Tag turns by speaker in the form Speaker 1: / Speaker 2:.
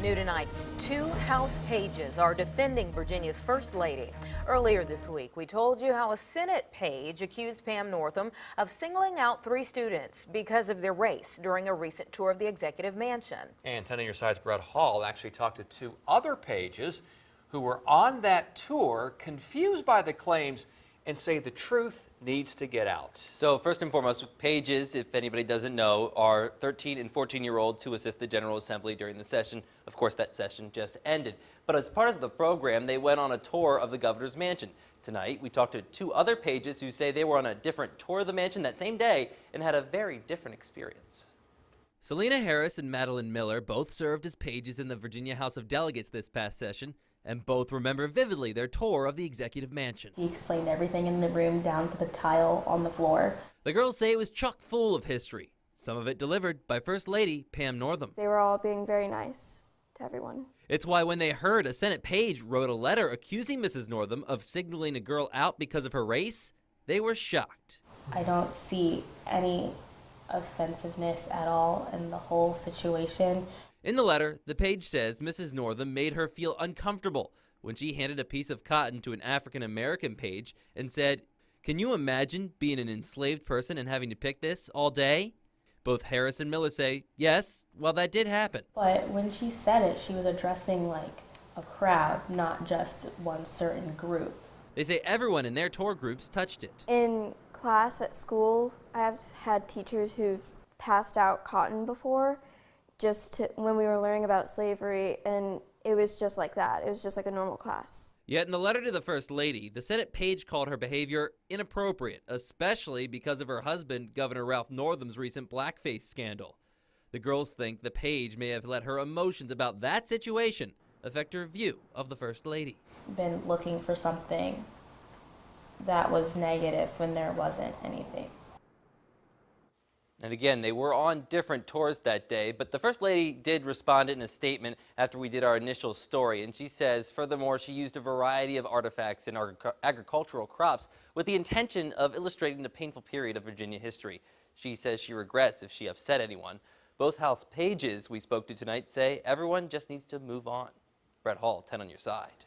Speaker 1: New tonight, two House pages are defending Virginia's First Lady. Earlier this week, we told you how a Senate page accused Pam Northam of singling out 3 students because of their race during a recent tour of the executive mansion.
Speaker 2: And 10 on your side's Brett Hall actually talked to 2 other pages who were on that tour, confused by the claims, and say the truth needs to get out.
Speaker 3: So first and foremost, pages, if anybody doesn't know, are 13 and 14-year-olds who assist the General Assembly during the session. Of course, that session just ended. But as part of the program, they went on a tour of the governor's mansion. Tonight, we talked to 2 other pages who say they were on a different tour of the mansion that same day and had a very different experience. Selena Harris and Madeline Miller both served as pages in the Virginia House of Delegates this past session, and both remember vividly their tour of the executive mansion.
Speaker 4: He explained everything in the room down to the tile on the floor.
Speaker 3: The girls say it was chock full of history, some of it delivered by First Lady Pam Northam.
Speaker 5: They were all being very nice to everyone.
Speaker 3: It's why when they heard a Senate page wrote a letter accusing Mrs. Northam of signaling a girl out because of her race, they were shocked.
Speaker 4: I don't see any offensiveness at all in the whole situation.
Speaker 3: In the letter, the page says Mrs. Northam made her feel uncomfortable when she handed a piece of cotton to an African-American page and said, "Can you imagine being an enslaved person and having to pick this all day?" Both Harris and Miller say, yes, well, that did happen.
Speaker 4: But when she said it, she was addressing like a crowd, not just one certain group.
Speaker 3: They say everyone in their tour groups touched it.
Speaker 5: In class at school, I've had teachers who've passed out cotton before, when we were learning about slavery, and it was just like that. It was just like a normal class.
Speaker 3: Yet in the letter to the First Lady, the Senate page called her behavior inappropriate, especially because of her husband, Governor Ralph Northam's recent blackface scandal. The girls think the page may have let her emotions about that situation affect her view of the First Lady.
Speaker 4: Been looking for something that was negative when there wasn't anything.
Speaker 3: And again, they were on different tours that day, but the First Lady did respond in a statement after we did our initial story. And she says, furthermore, she used a variety of artifacts and agricultural crops with the intention of illustrating the painful period of Virginia history. She says she regrets if she upset anyone. Both House pages we spoke to tonight say everyone just needs to move on. Brett Hall, 10 on your side.